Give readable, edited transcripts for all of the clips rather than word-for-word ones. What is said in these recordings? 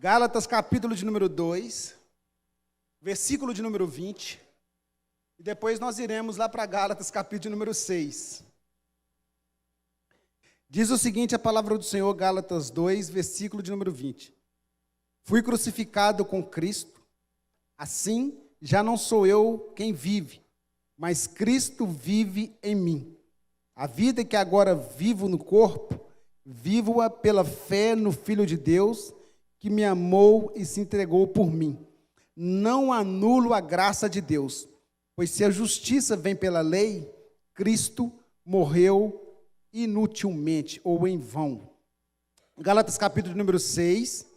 Gálatas capítulo de número 2, versículo de número 20, e depois nós iremos lá para Gálatas capítulo de número 6. Diz o seguinte a palavra do Senhor, Gálatas 2, versículo de número 20. Fui crucificado com Cristo, assim já não sou eu quem vive, mas Cristo vive em mim. A vida que agora vivo no corpo, vivo-a pela fé no Filho de Deus, que me amou e se entregou por mim. Não anulo a graça de Deus, pois se a justiça vem pela lei, Cristo morreu inutilmente ou em vão. Gálatas capítulo número 6,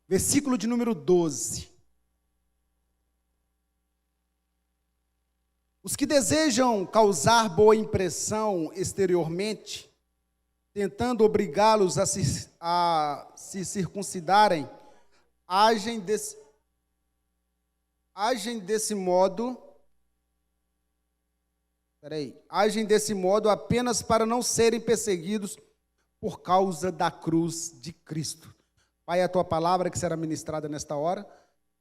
versículo de número 12. Os que desejam causar boa impressão exteriormente, tentando obrigá-los a se circuncidarem, agem desse modo apenas para não serem perseguidos por causa da cruz de Cristo. Pai, a tua palavra que será ministrada nesta hora,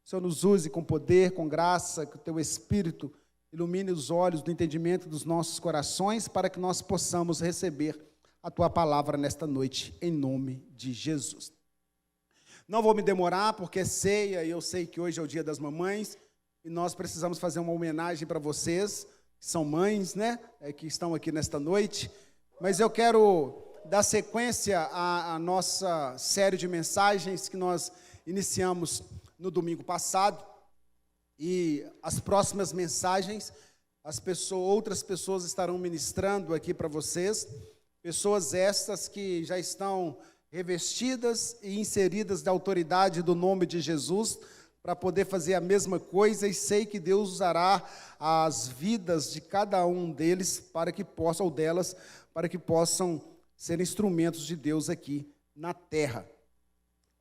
o Senhor nos use com poder, com graça, que o teu Espírito ilumine os olhos do entendimento dos nossos corações, para que nós possamos receber a tua palavra nesta noite, em nome de Jesus. Não vou me demorar, porque é ceia, e eu sei que hoje é o dia das mamães, e nós precisamos fazer uma homenagem para vocês, que são mães, né, que estão aqui nesta noite, mas eu quero dar sequência à nossa série de mensagens que nós iniciamos no domingo passado, e as próximas mensagens, outras pessoas estarão ministrando aqui para vocês, pessoas estas que já estão revestidas e inseridas da autoridade do nome de Jesus, para poder fazer a mesma coisa, e sei que Deus usará as vidas de cada um deles, para que possam ser instrumentos de Deus aqui na terra.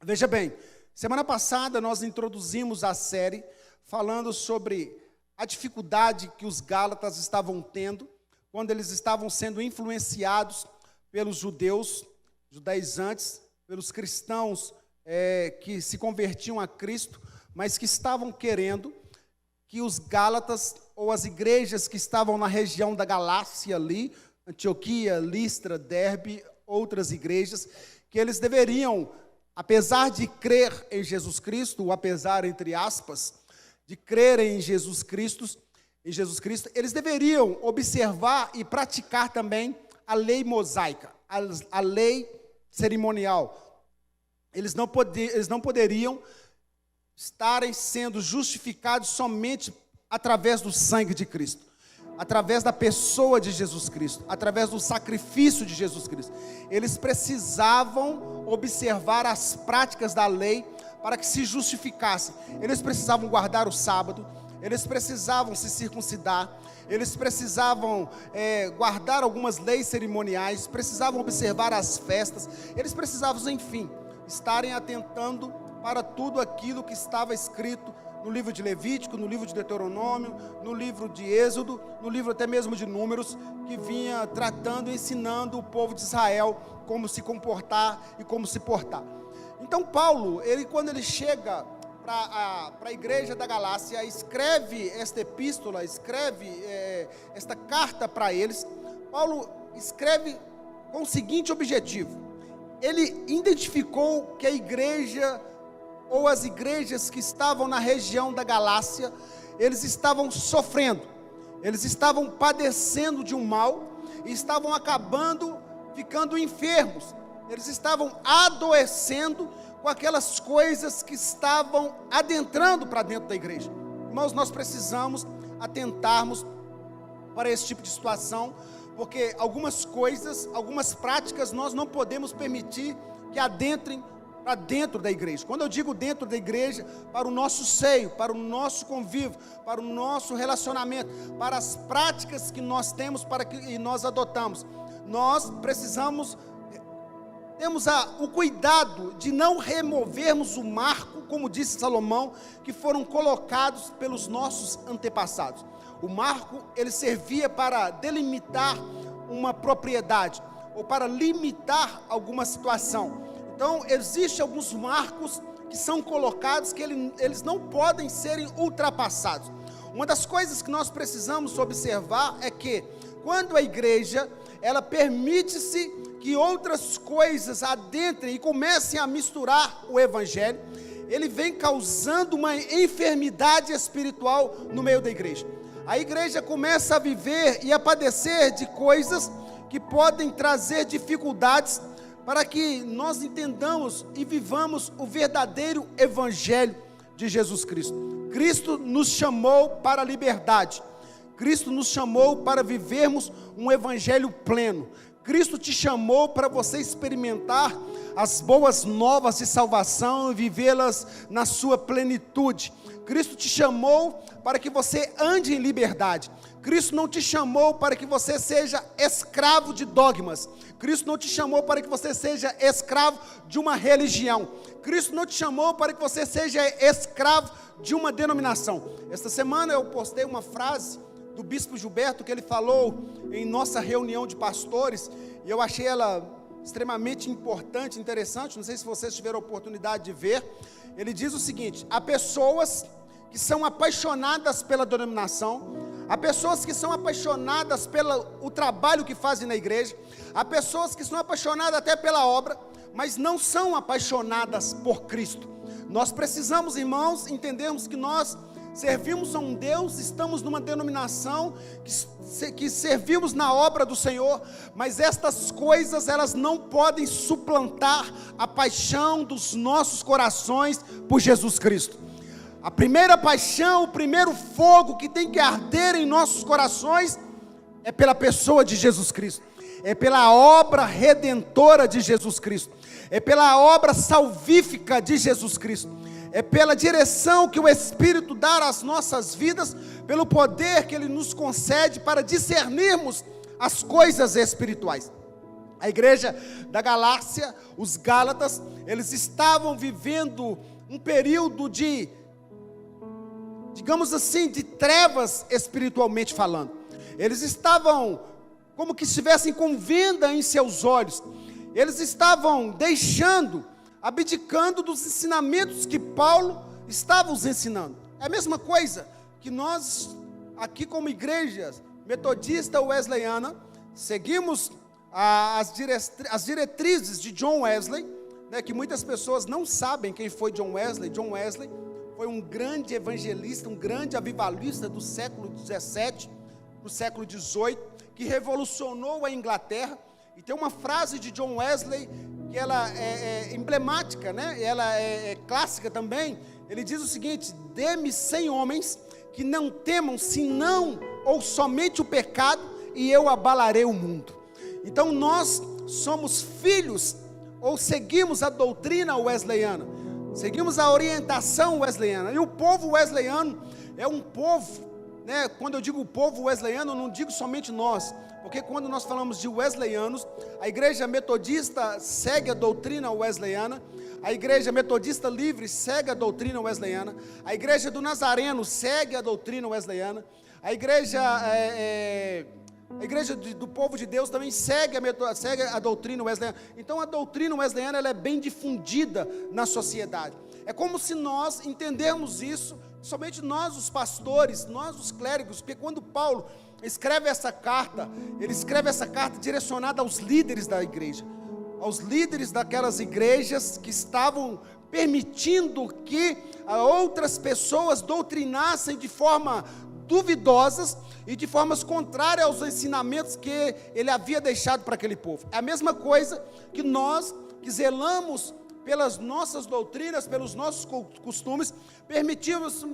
Veja bem, semana passada nós introduzimos a série falando sobre a dificuldade que os gálatas estavam tendo, quando eles estavam sendo influenciados pelos judaizantes, pelos cristãos que se convertiam a Cristo, mas que estavam querendo que os gálatas, ou as igrejas que estavam na região da Galácia ali, Antioquia, Listra, Derbe, outras igrejas, que eles deveriam, apesar de crer em Jesus Cristo, ou apesar, entre aspas, de crerem em Jesus Cristo, eles deveriam observar e praticar também a lei mosaica, a lei cerimonial. Eles não poderiam estarem sendo justificados somente através do sangue de Cristo, através da pessoa de Jesus Cristo, através do sacrifício de Jesus Cristo. Eles precisavam observar as práticas da lei para que se justificassem. Eles precisavam guardar o sábado, eles precisavam se circuncidar, eles precisavam guardar algumas leis cerimoniais, precisavam observar as festas, eles precisavam, enfim, estarem atentando para tudo aquilo que estava escrito no livro de Levítico, no livro de Deuteronômio, no livro de Êxodo, no livro até mesmo de Números, que vinha tratando e ensinando o povo de Israel como se comportar e como se portar. Então Paulo, quando ele chega para a igreja da Galácia, escreve esta epístola, esta carta para eles. Paulo escreve com o seguinte objetivo: ele identificou que a igreja, ou as igrejas que estavam na região da Galácia, eles estavam sofrendo, eles estavam padecendo de um mal, e estavam ficando enfermos, eles estavam adoecendo com aquelas coisas que estavam adentrando para dentro da igreja. Irmãos, nós precisamos atentarmos para esse tipo de situação, porque algumas coisas, algumas práticas nós não podemos permitir que adentrem para dentro da igreja. Quando eu digo dentro da igreja, para o nosso seio, para o nosso convívio, para o nosso relacionamento, para as práticas que nós temos, e nós adotamos, nós precisamos, temos o cuidado de não removermos o marco, como disse Salomão, que foram colocados pelos nossos antepassados. O marco, ele servia para delimitar uma propriedade, ou para limitar alguma situação. Então, existem alguns marcos que são colocados que eles não podem serem ultrapassados. Uma das coisas que nós precisamos observar é que, quando a igreja, ela permite-se que outras coisas adentrem e comecem a misturar o evangelho, ele vem causando uma enfermidade espiritual no meio da igreja. A igreja começa a viver e a padecer de coisas que podem trazer dificuldades para que nós entendamos e vivamos o verdadeiro evangelho de Jesus Cristo. Cristo nos chamou para a liberdade. Cristo nos chamou para vivermos um evangelho pleno. Cristo te chamou para você experimentar as boas novas de salvação e vivê-las na sua plenitude. Cristo te chamou para que você ande em liberdade. Cristo não te chamou para que você seja escravo de dogmas. Cristo não te chamou para que você seja escravo de uma religião. Cristo não te chamou para que você seja escravo de uma denominação. Esta semana eu postei uma frase do bispo Gilberto, que ele falou em nossa reunião de pastores, e eu achei ela extremamente importante, interessante, não sei se vocês tiveram a oportunidade de ver. Ele diz o seguinte: há pessoas que são apaixonadas pela denominação, há pessoas que são apaixonadas pelo trabalho que fazem na igreja, há pessoas que são apaixonadas até pela obra, mas não são apaixonadas por Cristo. Nós precisamos, irmãos, entendermos que nós servimos a um Deus, estamos numa denominação que servimos na obra do Senhor, mas estas coisas, elas não podem suplantar a paixão dos nossos corações por Jesus Cristo. A primeira paixão, o primeiro fogo que tem que arder em nossos corações é pela pessoa de Jesus Cristo, é pela obra redentora de Jesus Cristo, é pela obra salvífica de Jesus Cristo, é pela direção que o Espírito dá às nossas vidas, pelo poder que Ele nos concede para discernirmos as coisas espirituais. A igreja da Galácia, os Gálatas, eles estavam vivendo um período de, digamos assim, de trevas espiritualmente falando. Eles estavam como que estivessem com venda em seus olhos. Eles estavam abdicando dos ensinamentos que Paulo estava os ensinando. É a mesma coisa que nós, aqui como igreja metodista wesleyana, seguimos as diretrizes de John Wesley, né, que muitas pessoas não sabem quem foi John Wesley. John Wesley foi um grande evangelista, um grande avivalista do século 17, do século 18, que revolucionou a Inglaterra. E tem uma frase de John Wesley que ela é emblemática, né? Ela é clássica também. Ele diz o seguinte: dê-me 100 homens que não temam senão ou somente o pecado, e eu abalarei o mundo. Então nós somos filhos, ou seguimos a doutrina wesleyana, seguimos a orientação wesleyana. E o povo wesleyano é um povo, né? Quando eu digo o povo wesleyano, eu não digo somente nós, porque quando nós falamos de wesleyanos, a igreja metodista segue a doutrina wesleyana, a igreja metodista livre segue a doutrina wesleyana, a igreja do Nazareno segue a doutrina wesleyana, a igreja do povo de Deus também segue a doutrina wesleyana. Então a doutrina wesleyana, ela é bem difundida na sociedade. É como se nós entendermos isso, somente nós os pastores, nós os clérigos, porque quando Paulo escreve essa carta, ele escreve essa carta direcionada aos líderes da igreja, aos líderes daquelas igrejas que estavam permitindo que outras pessoas doutrinassem de forma duvidosas e de formas contrárias aos ensinamentos que ele havia deixado para aquele povo. É a mesma coisa que nós, que zelamos pelas nossas doutrinas, pelos nossos costumes, permitimos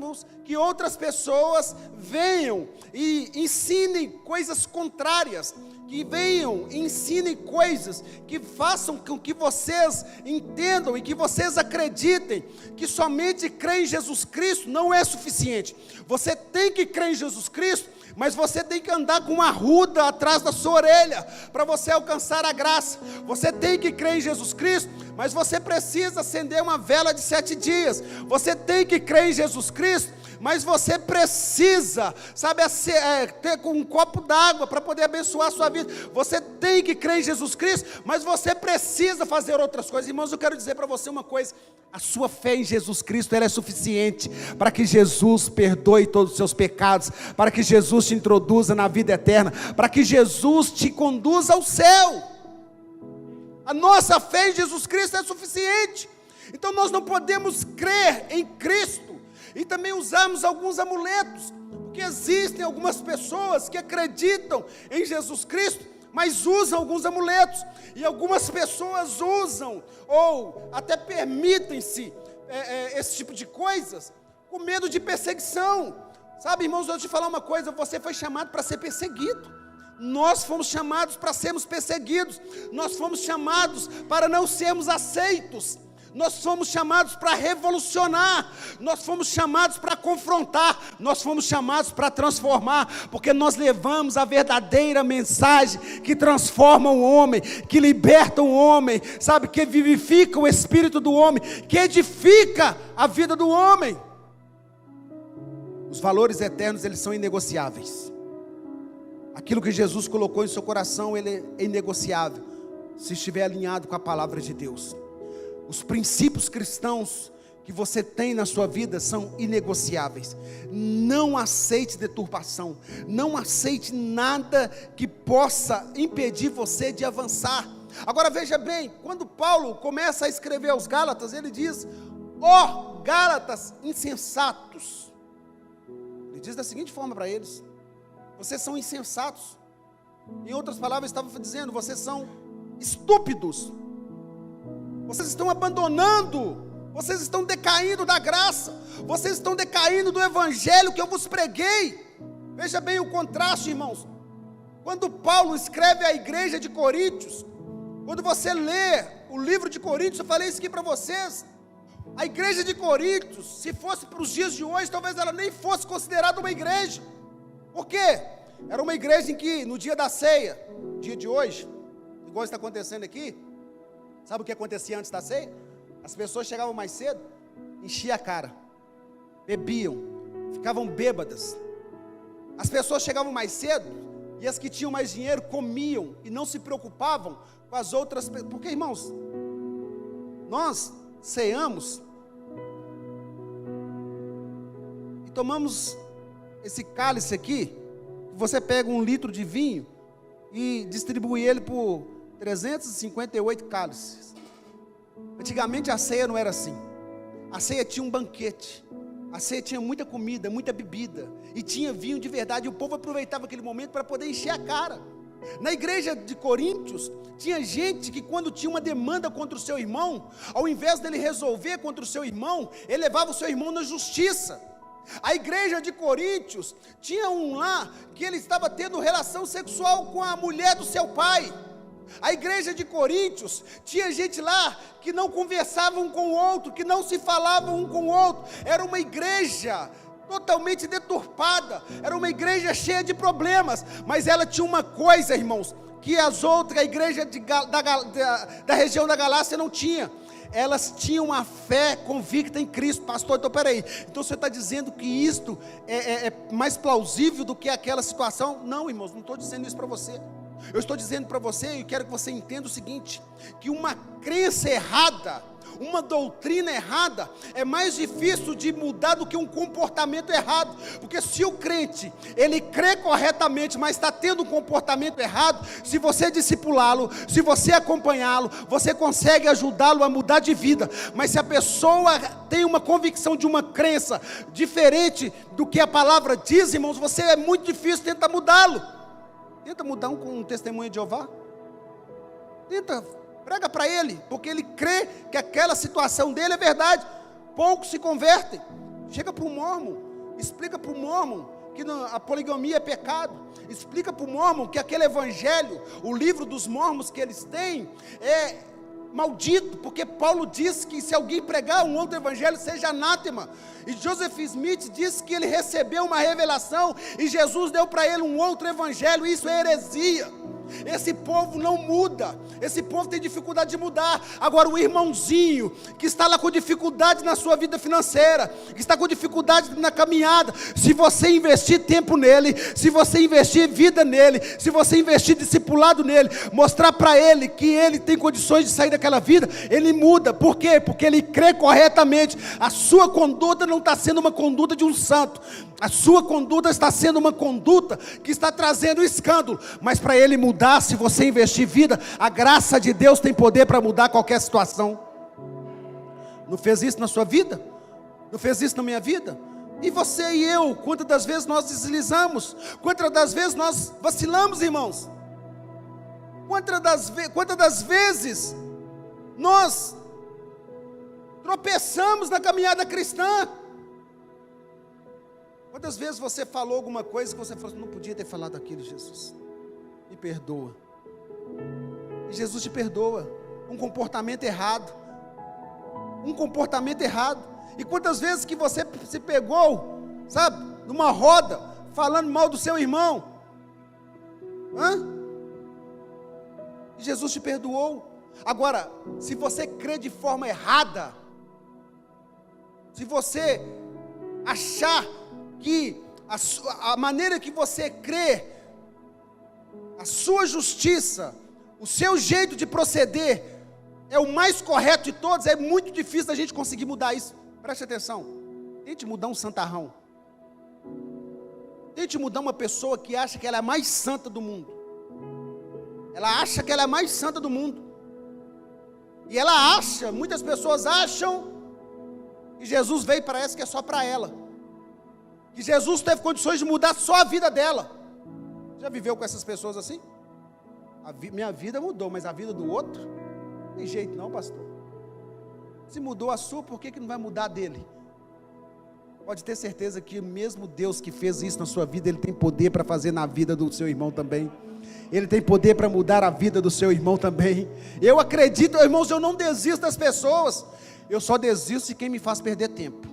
que outras pessoas venham e ensinem coisas contrárias, que venham e ensinem coisas que façam com que vocês entendam e que vocês acreditem que somente crer em Jesus Cristo não é suficiente. Você tem que crer em Jesus Cristo, mas você tem que andar com uma arruda atrás da sua orelha, para você alcançar a graça. Você tem que crer em Jesus Cristo, mas você precisa acender uma vela de 7 dias. Você tem que crer em Jesus Cristo, mas você precisa, sabe, ter um copo d'água para poder abençoar a sua vida. Você tem que crer em Jesus Cristo, mas você precisa fazer outras coisas. Irmãos, eu quero dizer para você uma coisa: a sua fé em Jesus Cristo, ela é suficiente para que Jesus perdoe todos os seus pecados, para que Jesus te introduza na vida eterna, para que Jesus te conduza ao céu. A nossa fé em Jesus Cristo é suficiente. Então nós não podemos crer em Cristo e também usarmos alguns amuletos, porque existem algumas pessoas que acreditam em Jesus Cristo, mas usam alguns amuletos, e algumas pessoas usam, ou até permitem-se esse tipo de coisas, com medo de perseguição. Sabe, irmãos, eu vou te falar uma coisa: você foi chamado para ser perseguido. Nós fomos chamados para sermos perseguidos, nós fomos chamados para não sermos aceitos, nós fomos chamados para revolucionar, nós fomos chamados para confrontar, nós fomos chamados para transformar, porque nós levamos a verdadeira mensagem que transforma o homem, que liberta o homem, sabe, que vivifica o espírito do homem, que edifica a vida do homem. Os valores eternos, eles são inegociáveis. Aquilo que Jesus colocou em seu coração, ele é inegociável, se estiver alinhado com a palavra de Deus. Os princípios cristãos que você tem na sua vida são inegociáveis. Não aceite deturpação, não aceite nada que possa impedir você de avançar. Agora veja bem, quando Paulo começa a escrever aos Gálatas, ele diz: ó Gálatas insensatos. Ele diz da seguinte forma para eles: vocês são insensatos. Em outras palavras, estava dizendo: vocês são estúpidos. Vocês estão abandonando, vocês estão decaindo da graça, vocês estão decaindo do evangelho que eu vos preguei. Veja bem o contraste, irmãos. Quando Paulo escreve à igreja de Coríntios, quando você lê o livro de Coríntios, eu falei isso aqui para vocês, a igreja de Coríntios, se fosse para os dias de hoje, talvez ela nem fosse considerada uma igreja. Por quê? Era uma igreja em que no dia da ceia, dia de hoje, igual está acontecendo aqui, sabe o que acontecia antes da ceia? As pessoas chegavam mais cedo, enchiam a cara, bebiam, ficavam bêbadas. As pessoas chegavam mais cedo, e as que tinham mais dinheiro comiam, e não se preocupavam com as outras pessoas. Porque, irmãos, nós ceamos, e tomamos esse cálice aqui. Você pega 1 litro de vinho, e distribui ele por 358 cálices. Antigamente a ceia não era assim. A ceia tinha um banquete, a ceia tinha muita comida, muita bebida, e tinha vinho de verdade, e o povo aproveitava aquele momento para poder encher a cara. Na igreja de Coríntios, tinha gente que quando tinha uma demanda contra o seu irmão, ao invés dele resolver contra o seu irmão, ele levava o seu irmão na justiça. A igreja de Coríntios, tinha um lá, que ele estava tendo relação sexual com a mulher do seu pai. A igreja de Coríntios, tinha gente lá, que não conversava um com o outro, que não se falava um com o outro. Era uma igreja totalmente deturpada, era uma igreja cheia de problemas, mas ela tinha uma coisa, irmãos, que as outras, a igreja da região da Galácia não tinha. Elas tinham a fé convicta em Cristo. Pastor, então peraí, então você está dizendo que isto é mais plausível do que aquela situação? Não, irmãos, não estou dizendo isso para você. Eu estou dizendo para você, e quero que você entenda o seguinte, que uma crença errada, uma doutrina errada, é mais difícil de mudar do que um comportamento errado. Porque se o crente, ele crê corretamente, mas está tendo um comportamento errado, se você discipulá-lo, se você acompanhá-lo, você consegue ajudá-lo a mudar de vida. Mas se a pessoa tem uma convicção de uma crença diferente do que a palavra diz, irmãos, você é muito difícil tentar mudá-lo. Tenta mudar com um testemunho de Jeová. Tenta, prega para ele, porque ele crê que aquela situação dele é verdade. Poucos se convertem. Chega para o mormon, explica para o mormon que a poligamia é pecado. Explica para o mormon que aquele evangelho, o livro dos mormons que eles têm, é maldito, porque Paulo diz que se alguém pregar um outro evangelho, seja anátema. E Joseph Smith disse que ele recebeu uma revelação, e Jesus deu para ele um outro evangelho. Isso é heresia. Esse povo não muda, esse povo tem dificuldade de mudar. Agora o irmãozinho que está lá com dificuldade na sua vida financeira, que está com dificuldade na caminhada, se você investir tempo nele, se você investir vida nele, se você investir discipulado nele, mostrar para ele que ele tem condições de sair daquela vida, ele muda. Por quê? Porque ele crê corretamente. A sua conduta não está sendo uma conduta de um santo, a sua conduta está sendo uma conduta que está trazendo escândalo. Mas para ele mudar, se você investir vida, a graça de Deus tem poder para mudar qualquer situação. Não fez isso na sua vida? Não fez isso na minha vida? E você e eu, quantas das vezes nós deslizamos? Quantas das vezes nós vacilamos, irmãos? Quantas das vezes nós tropeçamos na caminhada cristã? Quantas vezes você falou alguma coisa que você falou, não podia ter falado aquilo, Jesus, me perdoa. E Jesus te perdoa. Um comportamento errado. E quantas vezes que você se pegou, sabe, numa roda, falando mal do seu irmão, e Jesus te perdoou. Agora, se você crê de forma errada, se você achar que a maneira que você crê, a sua justiça, o seu jeito de proceder é o mais correto de todos, é muito difícil da gente conseguir mudar isso. Preste atenção, tente mudar um santarrão, tente mudar uma pessoa que acha que ela é a mais santa do mundo. Ela acha que ela é a mais santa do mundo, e ela acha, muitas pessoas acham que Jesus veio, parece que é só para ela, que Jesus teve condições de mudar só a vida dela. Já viveu com essas pessoas assim? Minha vida mudou, mas a vida do outro, não tem jeito não, pastor. Se mudou a sua, por que não vai mudar a dele? Pode ter certeza que mesmo Deus que fez isso na sua vida, Ele tem poder para fazer na vida do seu irmão também. Ele tem poder para mudar a vida do seu irmão também. Eu acredito, irmãos, eu não desisto das pessoas, eu só desisto de quem me faz perder tempo.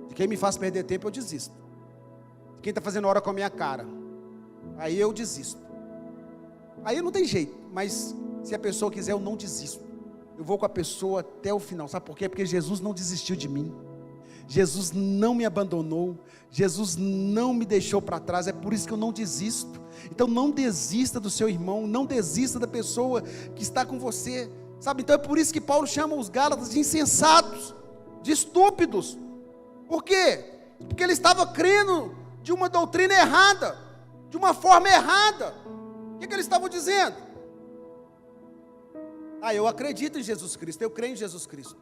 De quem me faz perder tempo eu desisto. De quem está fazendo hora com a minha cara, aí eu desisto. Aí não tem jeito, mas se a pessoa quiser eu não desisto. Eu vou com a pessoa até o final, sabe por quê? Porque Jesus não desistiu de mim, Jesus não me abandonou, Jesus não me deixou para trás, é por isso que eu não desisto. Então não desista do seu irmão, não desista da pessoa que está com você, sabe? Então é por isso que Paulo chama os Gálatas de insensatos, de estúpidos. Por quê? Porque ele estava crendo de uma doutrina errada, de uma forma errada. O que eles estavam dizendo? Eu acredito em Jesus Cristo, eu creio em Jesus Cristo,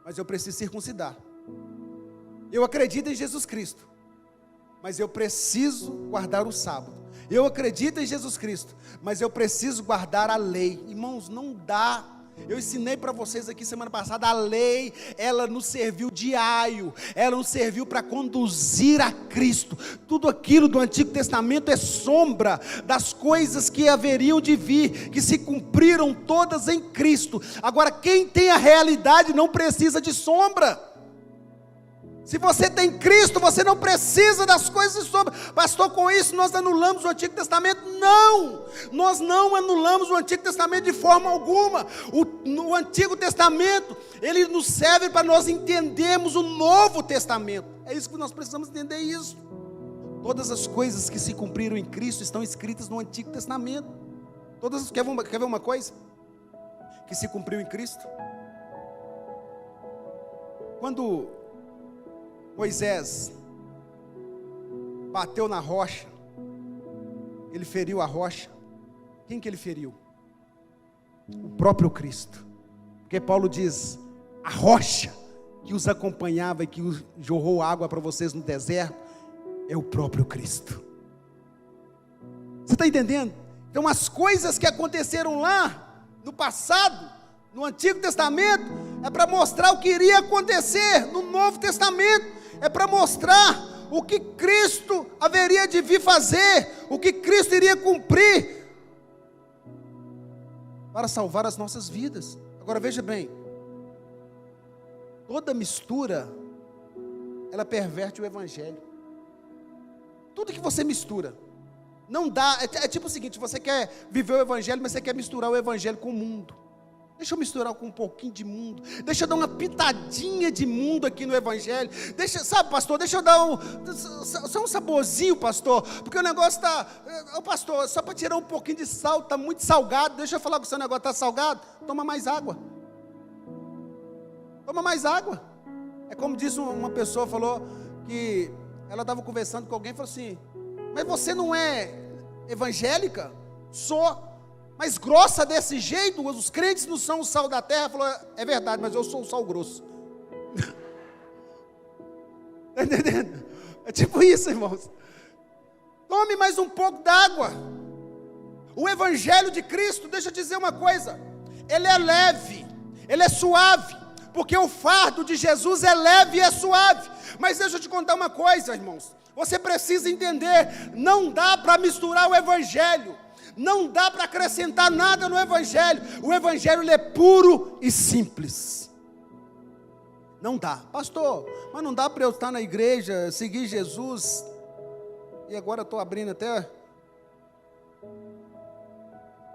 mas eu preciso circuncidar. Eu acredito em Jesus Cristo, mas eu preciso guardar o sábado. Eu acredito em Jesus Cristo, mas eu preciso guardar a lei. Irmãos, não dá. Eu ensinei para vocês aqui semana passada, a lei, ela nos serviu de aio, ela nos serviu para conduzir a Cristo. Tudo aquilo do Antigo Testamento é sombra das coisas que haveriam de vir, que se cumpriram todas em Cristo. Agora, quem tem a realidade não precisa de sombra. Se você tem Cristo, você não precisa das coisas sobre. Pastor, com isso nós anulamos o Antigo Testamento? Não, nós não anulamos o Antigo Testamento de forma alguma. O Antigo Testamento, ele nos serve para nós entendermos o Novo Testamento. É isso que nós precisamos entender isso. Todas as coisas que se cumpriram em Cristo estão escritas no Antigo Testamento. Quer ver uma coisa que se cumpriu em Cristo? Quando Moisés bateu na rocha, ele feriu a rocha. Quem que ele feriu? O próprio Cristo. Porque Paulo diz, a rocha que os acompanhava e que jorrou água para vocês no deserto, é o próprio Cristo. Você está entendendo? Então as coisas que aconteceram lá, no passado, no Antigo Testamento, é para mostrar o que iria acontecer no Novo Testamento. É para mostrar o que Cristo haveria de vir fazer, o que Cristo iria cumprir, para salvar as nossas vidas. Agora veja bem, toda mistura, ela perverte o Evangelho. Tudo que você mistura, Não dá, é tipo o seguinte, você quer viver o evangelho, mas você quer misturar o evangelho com o mundo. Deixa eu misturar com um pouquinho de mundo. Deixa eu dar uma pitadinha de mundo aqui no evangelho. Sabe, pastor, deixa eu dar só um saborzinho, pastor. Porque o negócio está... pastor, só para tirar um pouquinho de sal, está muito salgado. Deixa eu falar que o seu negócio está salgado. Toma mais água. Toma mais água. É como disse uma pessoa, falou que ela estava conversando com alguém e falou assim, mas você não é evangélica? Sou. Mas grossa desse jeito, os crentes não são o sal da terra. Falou, é verdade, mas eu sou o sal grosso. Está entendendo? É tipo isso, irmãos. Tome mais um pouco d'água. O evangelho de Cristo, deixa eu dizer uma coisa, ele é leve, ele é suave, porque o fardo de Jesus é leve e é suave. Mas deixa eu te contar uma coisa, irmãos, você precisa entender, não dá para misturar o evangelho. Não dá para acrescentar nada no evangelho. O evangelho ele é puro e simples. Não dá. Pastor, mas não dá para eu estar na igreja, seguir Jesus. E agora eu estou abrindo até.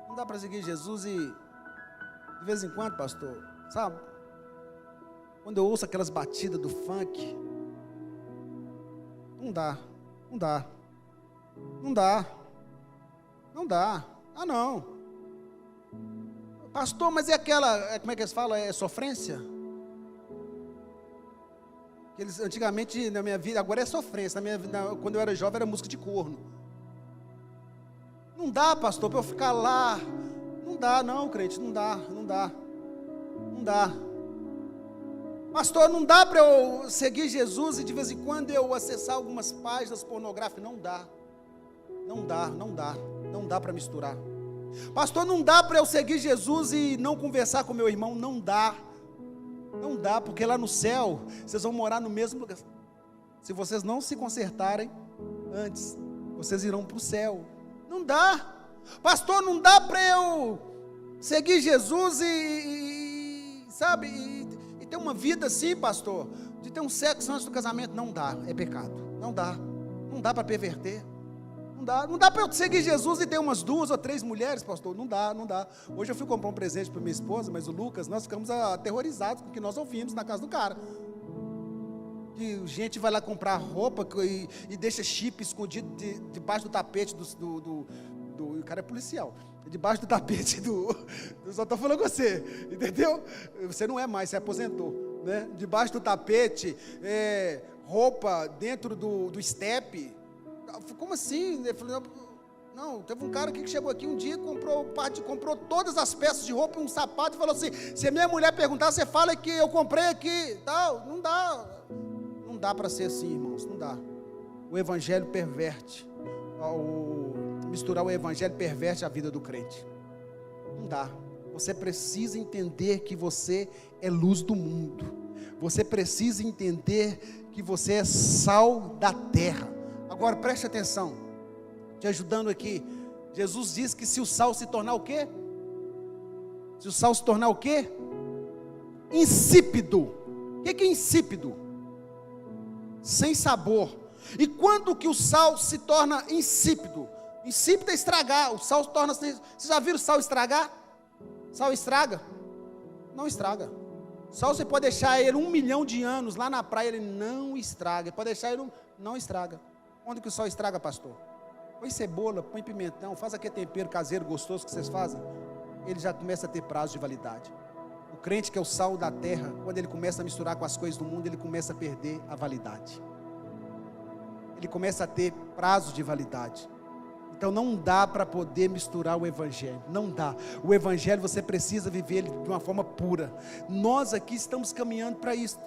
Não dá para seguir Jesus e de vez em quando, pastor, sabe? Quando eu ouço aquelas batidas do funk, não dá. Não dá. Não dá. Não dá. Ah, não. Pastor, mas é aquela, como é que eles falam? É sofrência? Antigamente, na minha vida, agora é sofrência. Quando eu era jovem, era música de corno. Não dá, pastor, para eu ficar lá. Não dá, não, crente, não dá, não dá. Não dá. Pastor, não dá para eu seguir Jesus e de vez em quando eu acessar algumas páginas pornográficas. Não dá. Não dá, não dá. Não dá para misturar. Pastor, não dá para eu seguir Jesus e não conversar com meu irmão. Não dá. Não dá, porque lá no céu, vocês vão morar no mesmo lugar. Se vocês não se consertarem antes, vocês irão para o céu. Não dá. Pastor, não dá para eu seguir Jesus sabe, e ter uma vida assim, pastor, de ter um sexo antes do casamento. Não dá, é pecado. Não dá. Não dá para perverter. Não dá para eu seguir Jesus e ter umas 2 ou 3 mulheres, pastor. Não dá, não dá. Hoje eu fui comprar um presente para minha esposa, mas o Lucas, nós ficamos aterrorizados com o que nós ouvimos na casa do cara. Que gente vai lá comprar roupa e deixa chip escondido debaixo do tapete o cara é policial. Debaixo do tapete eu só estou falando com você, entendeu? Você não é mais, você aposentou, né? Debaixo do tapete, roupa dentro do estepe. Como assim? Eu falei, não, teve um cara aqui que chegou aqui um dia, comprou todas as peças de roupa e um sapato e falou assim, se a minha mulher perguntar, você fala que eu comprei aqui, tal. Não dá. Não dá para ser assim, irmãos, não dá. O evangelho perverte, misturar o evangelho perverte a vida do crente. Não dá. Você precisa entender que você é luz do mundo. Você precisa entender que você é sal da terra. Agora preste atenção, te ajudando aqui. Jesus diz que se o sal se tornar o quê? Se o sal se tornar o quê? Insípido. O que é insípido? Sem sabor. E quando que o sal se torna insípido? Insípido é estragar. O sal se torna... Vocês já viram o sal estragar? Sal estraga? Não estraga. Sal você pode deixar ele 1 milhão de anos lá na praia, ele não estraga. Pode deixar ele, não estraga. Onde que o sal estraga, pastor? Põe cebola, põe pimentão, faz aquele tempero caseiro gostoso que vocês fazem. Ele já começa a ter prazo de validade. O crente que é o sal da terra, quando ele começa a misturar com as coisas do mundo, ele começa a perder a validade. Ele começa a ter prazo de validade. Então não dá para poder misturar o evangelho, não dá. O evangelho você precisa viver ele de uma forma pura. Nós aqui estamos caminhando para isso,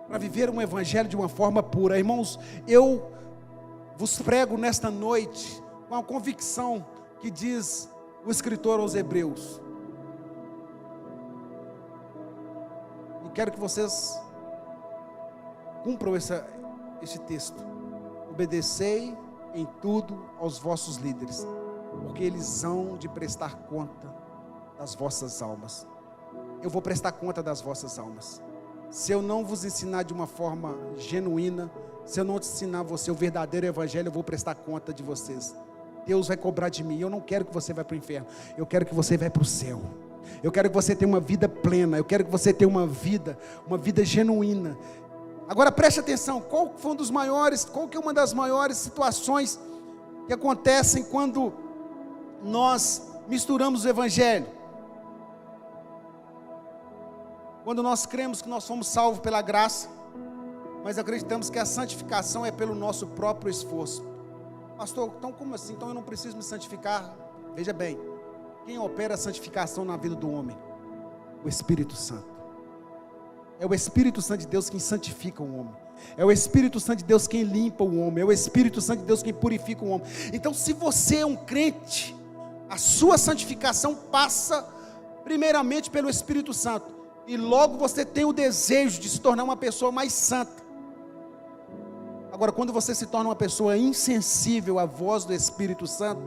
para viver um evangelho de uma forma pura. Irmãos, eu vos prego nesta noite com a convicção que diz o escritor aos Hebreus. E quero que vocês cumpram este texto. Obedecei em tudo aos vossos líderes, porque eles hão de prestar conta das vossas almas. Eu vou prestar conta das vossas almas. Se eu não vos ensinar de uma forma genuína, se eu não te ensinar você o verdadeiro evangelho, eu vou prestar conta de vocês. Deus vai cobrar de mim. Eu não quero que você vá para o inferno, eu quero que você vá para o céu. Eu quero que você tenha uma vida plena, eu quero que você tenha uma vida genuína. Agora preste atenção, qual que é uma das maiores situações que acontecem quando nós misturamos o evangelho? Quando nós cremos que nós somos salvos pela graça, mas acreditamos que a santificação é pelo nosso próprio esforço. Pastor, então como assim? Então eu não preciso me santificar? Veja bem, quem opera a santificação na vida do homem? O Espírito Santo. É o Espírito Santo de Deus quem santifica o homem. É o Espírito Santo de Deus quem limpa o homem. É o Espírito Santo de Deus quem purifica o homem. Então, se você é um crente, a sua santificação passa primeiramente pelo Espírito Santo. E logo você tem o desejo de se tornar uma pessoa mais santa. Agora, quando você se torna uma pessoa insensível à voz do Espírito Santo,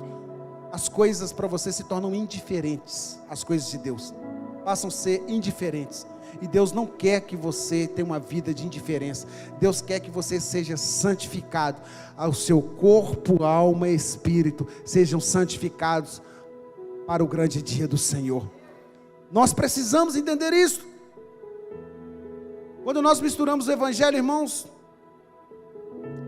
as coisas para você se tornam indiferentes. As coisas de Deus passam a ser indiferentes. E Deus não quer que você tenha uma vida de indiferença. Deus quer que você seja santificado. O seu corpo, alma e espírito sejam santificados para o grande dia do Senhor. Nós precisamos entender isso. Quando nós misturamos o evangelho, irmãos,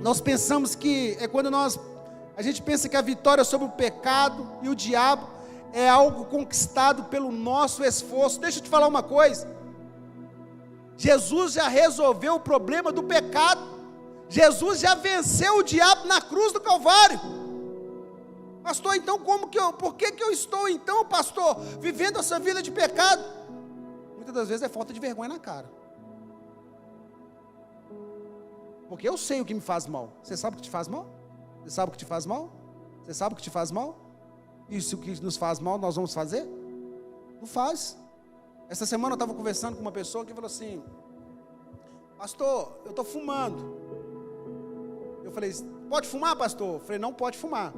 nós pensamos que é quando a gente pensa que a vitória sobre o pecado e o diabo é algo conquistado pelo nosso esforço. Deixa eu te falar uma coisa. Jesus já resolveu o problema do pecado. Jesus já venceu o diabo na cruz do Calvário. Pastor, então por que eu estou então, pastor, vivendo essa vida de pecado? Muitas das vezes é falta de vergonha na cara. Porque eu sei o que me faz mal. Você sabe o que te faz mal? Você sabe o que te faz mal? Você sabe o que te faz mal? E se o que nos faz mal nós vamos fazer? Não faz. Essa semana eu estava conversando com uma pessoa que falou assim: pastor, eu estou fumando. Eu falei: pode fumar, pastor? Eu falei: não pode fumar.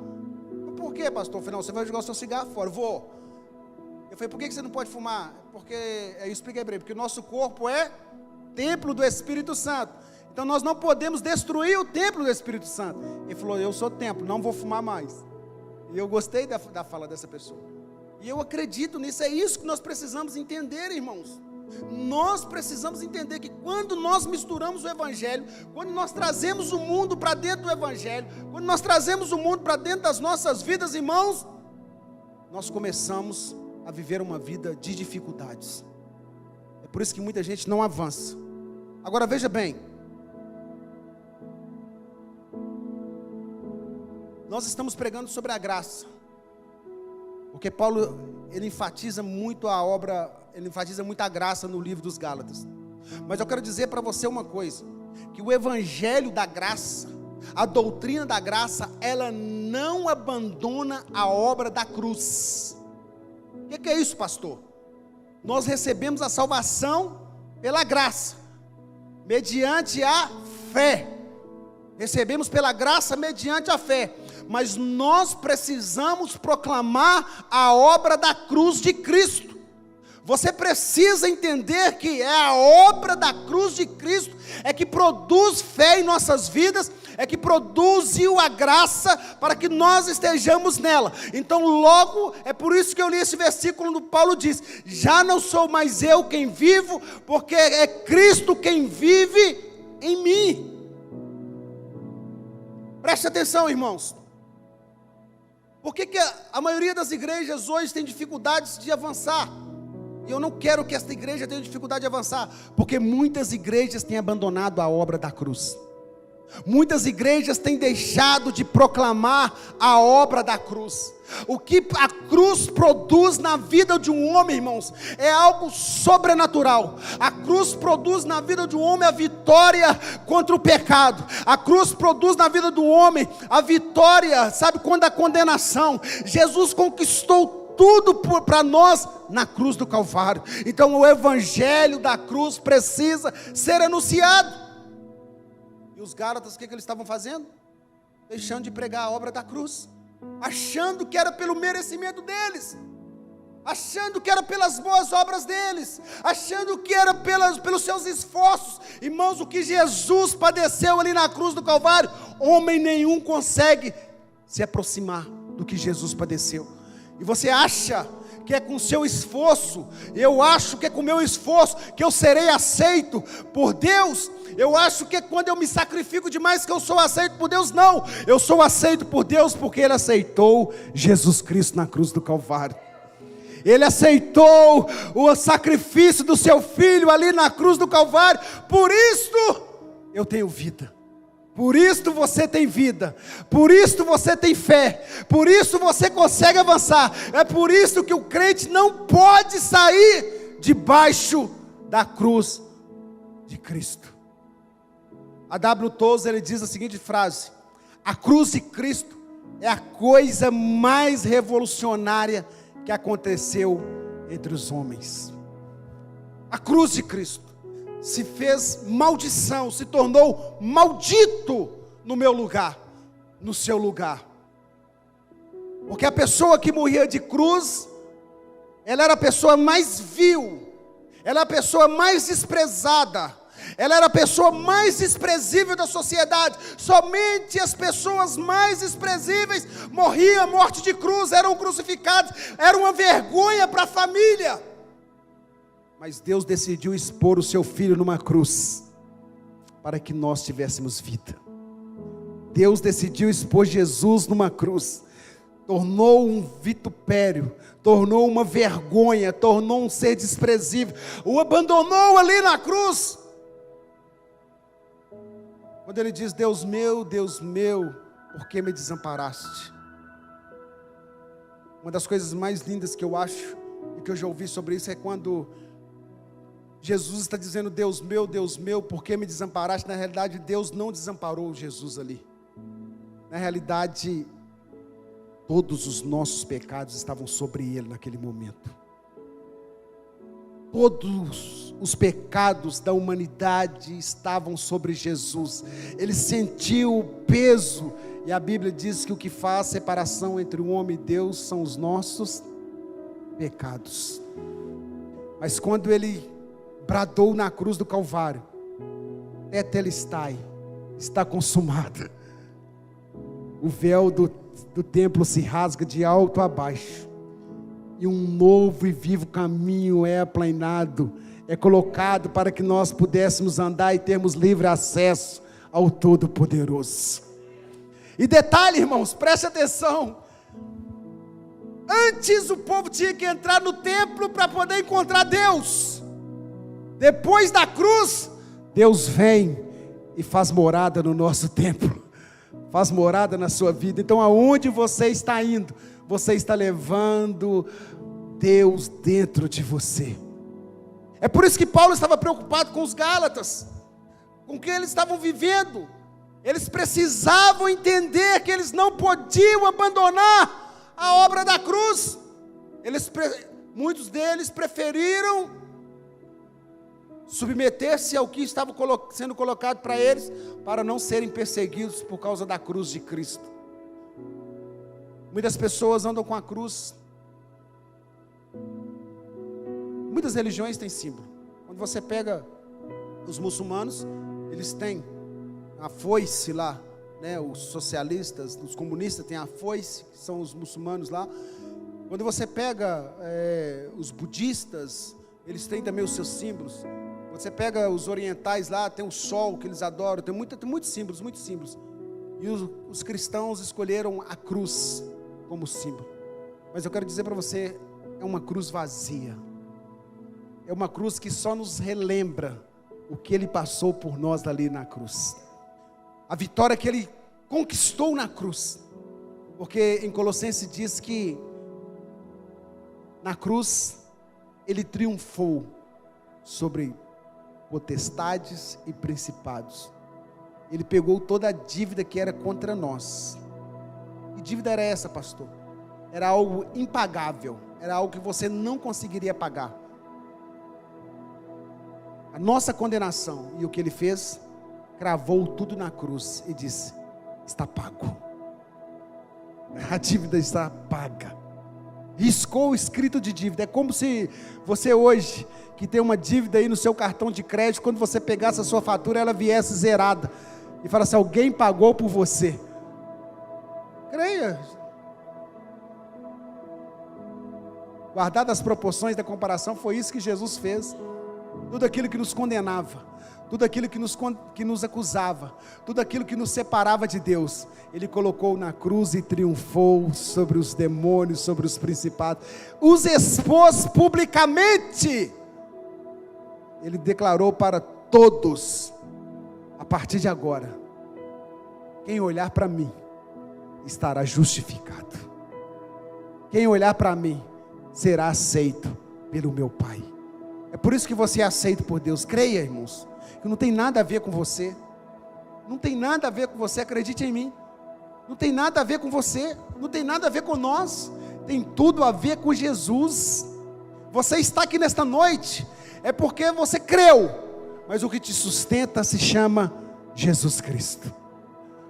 Por quê, pastor? Eu falei: não, você vai jogar o seu cigarro fora. Eu vou. Eu falei: por que você não pode fumar? Porque, eu expliquei para ele, porque o nosso corpo é templo do Espírito Santo. Então nós não podemos destruir o templo do Espírito Santo. Ele falou: eu sou templo, não vou fumar mais. E eu gostei da fala dessa pessoa. E eu acredito nisso, é isso que nós precisamos entender, irmãos. Nós precisamos entender que quando nós misturamos o evangelho, quando nós trazemos o mundo para dentro do evangelho, quando nós trazemos o mundo para dentro das nossas vidas, irmãos, nós começamos a viver uma vida de dificuldades. É por isso que muita gente não avança. Agora veja bem, nós estamos pregando sobre a graça, porque Paulo, ele enfatiza muito a obra, ele enfatiza muito a graça no livro dos Gálatas. Mas eu quero dizer para você uma coisa, que o evangelho da graça, a doutrina da graça, ela não abandona a obra da cruz. O que é isso, pastor? Nós recebemos a salvação pela graça, mediante a fé. Recebemos pela graça mediante a fé, mas nós precisamos proclamar a obra da cruz de Cristo. Você precisa entender que é a obra da cruz de Cristo é que produz fé em nossas vidas, é que produziu a graça para que nós estejamos nela. Então logo, é por isso que eu li esse versículo onde Paulo diz: já não sou mais eu quem vivo, porque é Cristo quem vive em mim. Preste atenção, irmãos. Por que a maioria das igrejas hoje tem dificuldades de avançar? E eu não quero que esta igreja tenha dificuldade de avançar, porque muitas igrejas têm abandonado a obra da cruz. Muitas igrejas têm deixado de proclamar a obra da cruz. O que a cruz produz na vida de um homem, irmãos, é algo sobrenatural. A cruz produz na vida de um homem a vitória contra o pecado. A cruz produz na vida do homem a vitória, sabe, contra a condenação. Jesus conquistou tudo para nós na cruz do Calvário. Então o evangelho da cruz precisa ser anunciado. E os Gálatas, o que eles estavam fazendo? Deixando de pregar a obra da cruz, achando que era pelo merecimento deles, achando que era pelas boas obras deles, achando que era pelos seus esforços. Irmãos, o que Jesus padeceu ali na cruz do Calvário, homem nenhum consegue se aproximar. do que Jesus padeceu. E você acha que é com seu esforço, eu acho que é com meu esforço que eu serei aceito por Deus, eu acho que é quando eu me sacrifico demais que eu sou aceito por Deus. Não, eu sou aceito por Deus porque Ele aceitou Jesus Cristo na cruz do Calvário. Ele aceitou o sacrifício do seu Filho ali na cruz do Calvário. Por isto eu tenho vida. Por isto você tem vida, por isto você tem fé, por isso você consegue avançar. É por isso que o crente não pode sair debaixo da cruz de Cristo. A W. Tozer, ele diz a seguinte frase: a cruz de Cristo é a coisa mais revolucionária que aconteceu entre os homens. A cruz de Cristo se fez maldição, se tornou maldito no meu lugar, no seu lugar. Porque a pessoa que morria de cruz, ela era a pessoa mais vil, ela era a pessoa mais desprezada, ela era a pessoa mais desprezível da sociedade. Somente as pessoas mais desprezíveis morriam a morte de cruz, eram crucificados, era uma vergonha para a família. Mas Deus decidiu expor o seu Filho numa cruz, para que nós tivéssemos vida. Deus decidiu expor Jesus numa cruz, tornou um vitupério, tornou uma vergonha, tornou um ser desprezível, o abandonou ali na cruz. Quando ele diz: Deus meu, por que me desamparaste? Uma das coisas mais lindas que eu acho, e que eu já ouvi sobre isso, é quando Jesus está dizendo: Deus meu, por que me desamparaste? Na realidade, Deus não desamparou Jesus ali. Na realidade, todos os nossos pecados estavam sobre Ele naquele momento. Todos os pecados da humanidade estavam sobre Jesus. Ele sentiu o peso, e a Bíblia diz que o que faz separação entre o homem e Deus são os nossos pecados. Mas quando Ele bradou na cruz do Calvário: tetelestai, está consumado, o véu do templo se rasga de alto a baixo, e um novo e vivo caminho é aplanado, é colocado para que nós pudéssemos andar e termos livre acesso ao Todo-Poderoso. E detalhe, irmãos, preste atenção: antes o povo tinha que entrar no templo para poder encontrar Deus. Depois da cruz, Deus vem e faz morada no nosso templo, faz morada na sua vida. Então, aonde você está indo, você está levando Deus dentro de você. É por isso que Paulo estava preocupado com os Gálatas, com o que eles estavam vivendo. Eles precisavam entender que eles não podiam abandonar a obra da cruz. Muitos deles preferiram submeter-se ao que estava sendo colocado para eles, para não serem perseguidos por causa da cruz de Cristo. Muitas pessoas andam com a cruz. Muitas religiões têm símbolo. Quando você pega os muçulmanos, eles têm a foice lá, né? Os socialistas, os comunistas têm a foice, que são os muçulmanos lá. Quando você pega os budistas, eles têm também os seus símbolos. Você pega os orientais lá, tem o sol que eles adoram, tem muitos símbolos, muitos símbolos. E os cristãos escolheram a cruz como símbolo. Mas eu quero dizer para você, é uma cruz vazia. É uma cruz que só nos relembra o que Ele passou por nós ali na cruz. A vitória que Ele conquistou na cruz. Porque em Colossenses diz que na cruz Ele triunfou sobre potestades e principados. Ele pegou toda a dívida que era contra nós. Que dívida era essa, pastor? Era algo impagável, era algo que você não conseguiria pagar. A nossa condenação, e o que Ele fez? Cravou tudo na cruz e disse: está pago. A dívida está paga. Riscou o escrito de dívida. É como se você hoje, que tem uma dívida aí no seu cartão de crédito, quando você pegasse a sua fatura, ela viesse zerada, e falasse: alguém pagou por você. Creia, Guardado as proporções da comparação, foi isso que Jesus fez. Tudo aquilo que nos condenava, tudo aquilo que nos acusava, tudo aquilo que nos separava de Deus, Ele colocou na cruz e triunfou sobre os demônios, sobre os principados, os expôs publicamente. Ele declarou para todos: a partir de agora, quem olhar para mim estará justificado. Quem olhar para mim será aceito pelo meu Pai. É por isso que você é aceito por Deus. Creia, irmãos, que não tem nada a ver com você. Não tem nada a ver com você, acredite em mim. Não tem nada a ver com você, não tem nada a ver com nós. Tem tudo a ver com Jesus. Você está aqui nesta noite, é porque você creu. Mas o que te sustenta se chama Jesus Cristo.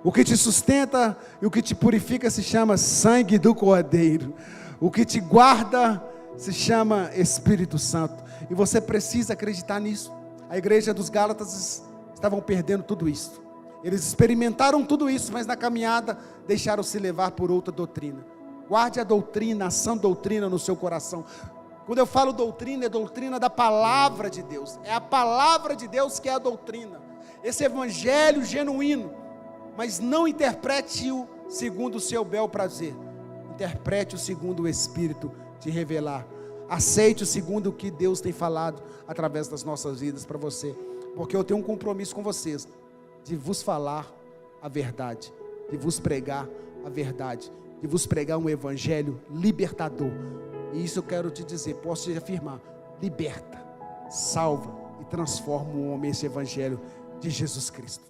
O que te sustenta e o que te purifica se chama sangue do Cordeiro. O que te guarda se chama Espírito Santo. E você precisa acreditar nisso. A igreja dos Gálatas estavam perdendo tudo isso. Eles experimentaram tudo isso, mas na caminhada deixaram-se levar por outra doutrina. Guarde a doutrina, a sã doutrina no seu coração. Quando eu falo doutrina, é doutrina da palavra de Deus. É a palavra de Deus que é a doutrina. Esse evangelho genuíno. Mas não interprete-o segundo o seu bel prazer. Interprete-o segundo o Espírito te revelar. Aceite-o segundo o que Deus tem falado através das nossas vidas para você. Porque eu tenho um compromisso com vocês, de vos falar a verdade, de vos pregar a verdade, de vos pregar um evangelho libertador. E isso eu quero te dizer, posso te afirmar: liberta, salva e transforma o homem, esse evangelho de Jesus Cristo.